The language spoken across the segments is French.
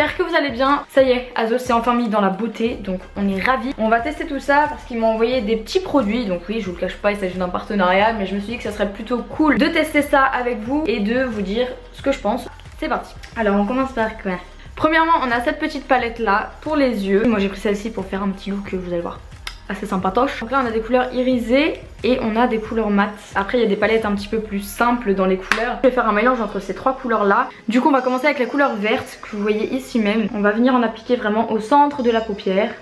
j'espère que vous allez bien. Ça y est, Azos s'est enfin mis dans la beauté, donc on est ravis. On va tester tout ça parce qu'ils m'ont envoyé des petits produits. Donc oui, je vous le cache pas, il s'agit d'un partenariat, mais je me suis dit que ça serait plutôt cool de tester ça avec vous et de vous dire ce que je pense. C'est parti. Alors on commence par quoi? Premièrement, on a cette petite palette là pour les yeux. Moi j'ai pris celle-ci pour faire un petit look, vous allez voir, assez sympatoche. Donc là on a des couleurs irisées et on a des couleurs mat. Après il y a des palettes un petit peu plus simples dans les couleurs. Je vais faire un mélange entre ces trois couleurs là. Du coup on va commencer avec la couleur verte que vous voyez ici même. On va venir en appliquer vraiment au centre de la paupière.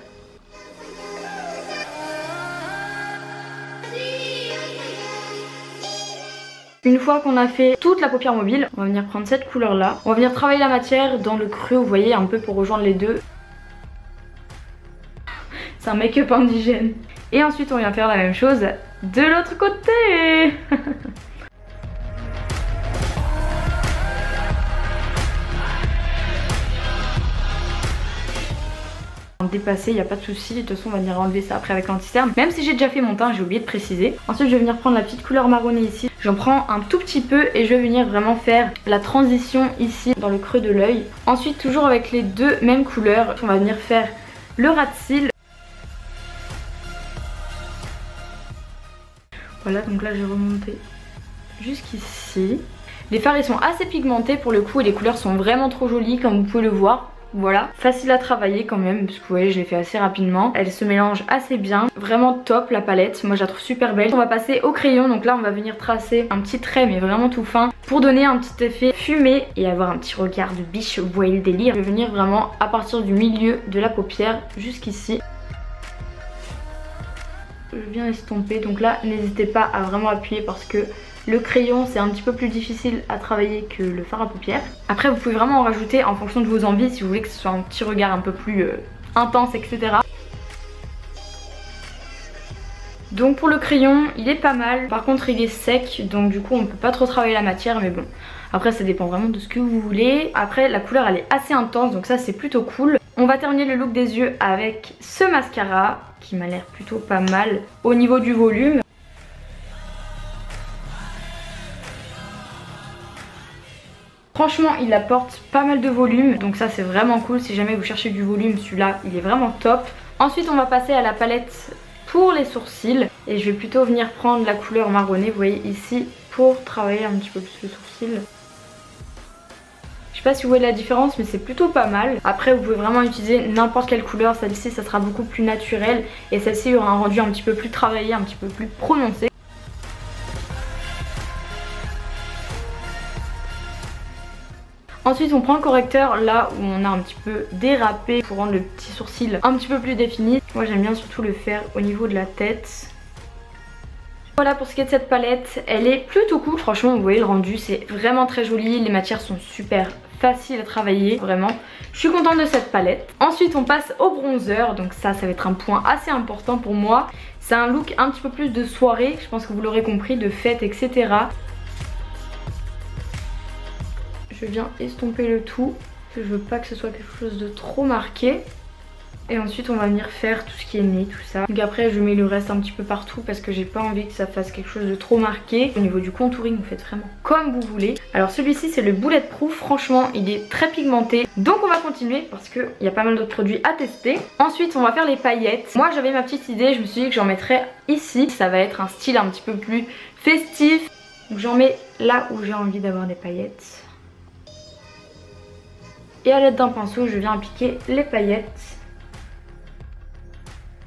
Une fois qu'on a fait toute la paupière mobile, on va venir prendre cette couleur là. On va venir travailler la matière dans le creux, vous voyez, un peu pour rejoindre les deux. C'est un make-up indigène. Et ensuite on vient faire la même chose de l'autre côté. Dépassé, il n'y a pas de souci. De toute façon on va venir enlever ça après avec l'anti-cerne. Même si j'ai déjà fait mon teint, j'ai oublié de préciser. Ensuite je vais venir prendre la petite couleur marronnée ici. J'en prends un tout petit peu et je vais venir vraiment faire la transition ici dans le creux de l'œil. Ensuite toujours avec les deux mêmes couleurs, on va venir faire le ras de cils. Voilà, donc là j'ai remonté jusqu'ici. Les fards ils sont assez pigmentés pour le coup et les couleurs sont vraiment trop jolies comme vous pouvez le voir. Voilà, facile à travailler quand même parce que vous voyez je l'ai fait assez rapidement. Elle se mélange assez bien, vraiment top la palette, moi je la trouve super belle. On va passer au crayon, donc là on va venir tracer un petit trait mais vraiment tout fin pour donner un petit effet fumé et avoir un petit regard de biche, vous voyez le délire. Je vais venir vraiment à partir du milieu de la paupière jusqu'ici. Je viens estomper, donc là n'hésitez pas à vraiment appuyer parce que le crayon c'est un petit peu plus difficile à travailler que le fard à paupières. Après vous pouvez vraiment en rajouter en fonction de vos envies si vous voulez que ce soit un petit regard un peu plus intense, etc. Donc pour le crayon il est pas mal, par contre il est sec donc du coup on peut pas trop travailler la matière, mais bon après ça dépend vraiment de ce que vous voulez. Après la couleur elle est assez intense donc ça c'est plutôt cool. On va terminer le look des yeux avec ce mascara qui m'a l'air plutôt pas mal au niveau du volume. Franchement il apporte pas mal de volume donc ça c'est vraiment cool. Si jamais vous cherchez du volume, celui-là il est vraiment top. Ensuite on va passer à la palette pour les sourcils et je vais plutôt venir prendre la couleur marronnée, vous voyez ici, pour travailler un petit peu plus le sourcil. Je sais pas si vous voyez la différence mais c'est plutôt pas mal. Après vous pouvez vraiment utiliser n'importe quelle couleur, celle-ci ça sera beaucoup plus naturel et celle-ci aura un rendu un petit peu plus travaillé, un petit peu plus prononcé. Ensuite on prend le correcteur là où on a un petit peu dérapé pour rendre le petit sourcil un petit peu plus défini. Moi j'aime bien surtout le faire au niveau de la tête. Voilà pour ce qui est de cette palette, elle est plutôt cool, franchement vous voyez le rendu c'est vraiment très joli, les matières sont super faciles à travailler, vraiment je suis contente de cette palette. Ensuite on passe au bronzer, donc ça va être un point assez important pour moi. C'est un look un petit peu plus de soirée, je pense que vous l'aurez compris, de fête, etc. Je viens estomper le tout, je veux pas que ce soit quelque chose de trop marqué. Et ensuite on va venir faire tout ce qui est nez, tout ça. Donc après je mets le reste un petit peu partout parce que j'ai pas envie que ça fasse quelque chose de trop marqué. Au niveau du contouring vous faites vraiment comme vous voulez. Alors celui-ci c'est le Bulletproof, franchement il est très pigmenté. Donc on va continuer parce qu'il y a pas mal d'autres produits à tester. Ensuite on va faire les paillettes. Moi j'avais ma petite idée, je me suis dit que j'en mettrais ici. Ça va être un style un petit peu plus festif. Donc j'en mets là où j'ai envie d'avoir des paillettes. Et à l'aide d'un pinceau je viens appliquer les paillettes.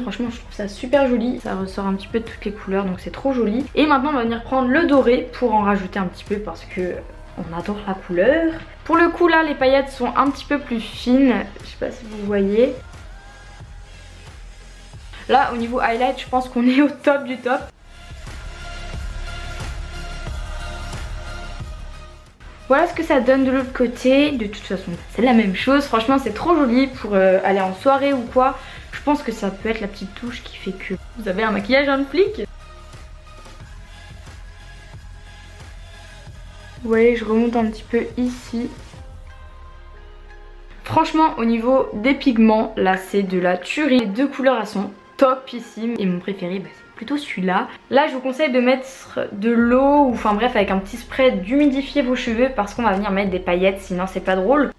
Franchement je trouve ça super joli, ça ressort un petit peu de toutes les couleurs donc c'est trop joli. Et maintenant on va venir prendre le doré pour en rajouter un petit peu parce que on adore la couleur. Pour le coup là les paillettes sont un petit peu plus fines, je sais pas si vous voyez. Là au niveau highlight je pense qu'on est au top du top. Voilà ce que ça donne de l'autre côté. De toute façon c'est la même chose, franchement c'est trop joli pour aller en soirée ou quoi. Je pense que ça peut être la petite touche qui fait que vous avez un maquillage en flic. Vous voyez je remonte un petit peu ici. Franchement au niveau des pigments là c'est de la tuerie. Les deux couleurs elles sont topissimes et mon préféré bah, c'est plutôt celui-là. Là je vous conseille de mettre de l'eau ou enfin bref avec un petit spray d'humidifier vos cheveux parce qu'on va venir mettre des paillettes sinon c'est pas drôle.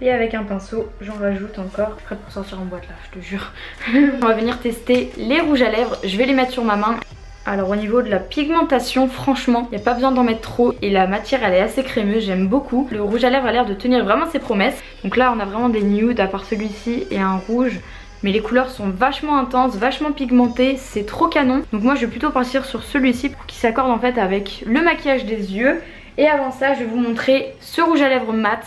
Et avec un pinceau, j'en rajoute encore. Prête pour sortir en boîte là, je te jure. On va venir tester les rouges à lèvres. Je vais les mettre sur ma main. Alors au niveau de la pigmentation, franchement, il n'y a pas besoin d'en mettre trop. Et la matière, elle est assez crémeuse, j'aime beaucoup. Le rouge à lèvres a l'air de tenir vraiment ses promesses. Donc là, on a vraiment des nudes à part celui-ci et un rouge. Mais les couleurs sont vachement intenses, vachement pigmentées, c'est trop canon. Donc moi, je vais plutôt partir sur celui-ci pour qu'il s'accorde en fait avec le maquillage des yeux. Et avant ça, je vais vous montrer ce rouge à lèvres mat.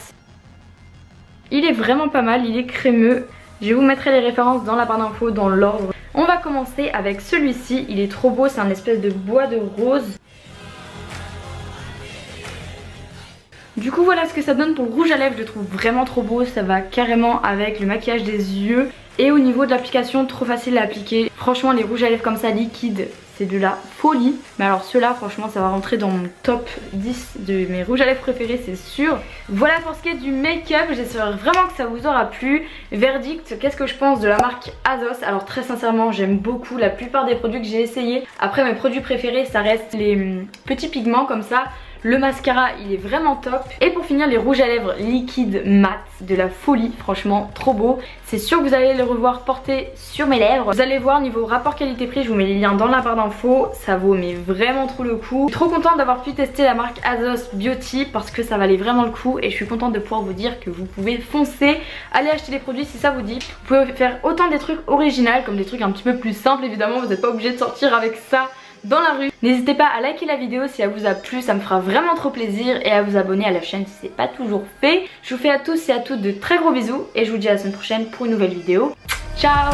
Il est vraiment pas mal, il est crémeux. Je vous mettrai les références dans la barre d'infos dans l'ordre. On va commencer avec celui-ci, il est trop beau, c'est un espèce de bois de rose. Du coup voilà ce que ça donne pour le rouge à lèvres, je le trouve vraiment trop beau, ça va carrément avec le maquillage des yeux. Et au niveau de l'application, trop facile à appliquer. Franchement les rouges à lèvres comme ça liquides, c'est de la folie. Mais alors ceux-là franchement ça va rentrer dans mon top 10 de mes rouges à lèvres préférés, c'est sûr. Voilà pour ce qui est du make-up, j'espère vraiment que ça vous aura plu. Verdict, qu'est-ce que je pense de la marque Azos? Alors très sincèrement j'aime beaucoup la plupart des produits que j'ai essayé. Après mes produits préférés ça reste les petits pigments comme ça. Le mascara il est vraiment top. Et pour finir les rouges à lèvres liquides mat, de la folie, franchement trop beau. C'est sûr que vous allez les revoir porter sur mes lèvres. Vous allez voir niveau rapport qualité-prix, je vous mets les liens dans la barre d'infos. Ça vaut mais vraiment trop le coup. Je suis trop contente d'avoir pu tester la marque Azos Beauty parce que ça valait vraiment le coup. Et je suis contente de pouvoir vous dire que vous pouvez foncer, aller acheter les produits si ça vous dit. Vous pouvez faire autant des trucs originaux comme des trucs un petit peu plus simples évidemment. Vous n'êtes pas obligé de sortir avec ça dans la rue. N'hésitez pas à liker la vidéo si elle vous a plu, ça me fera vraiment trop plaisir, et à vous abonner à la chaîne si c'est pas toujours fait. Je vous fais à tous et à toutes de très gros bisous et je vous dis à la semaine prochaine pour une nouvelle vidéo. Ciao!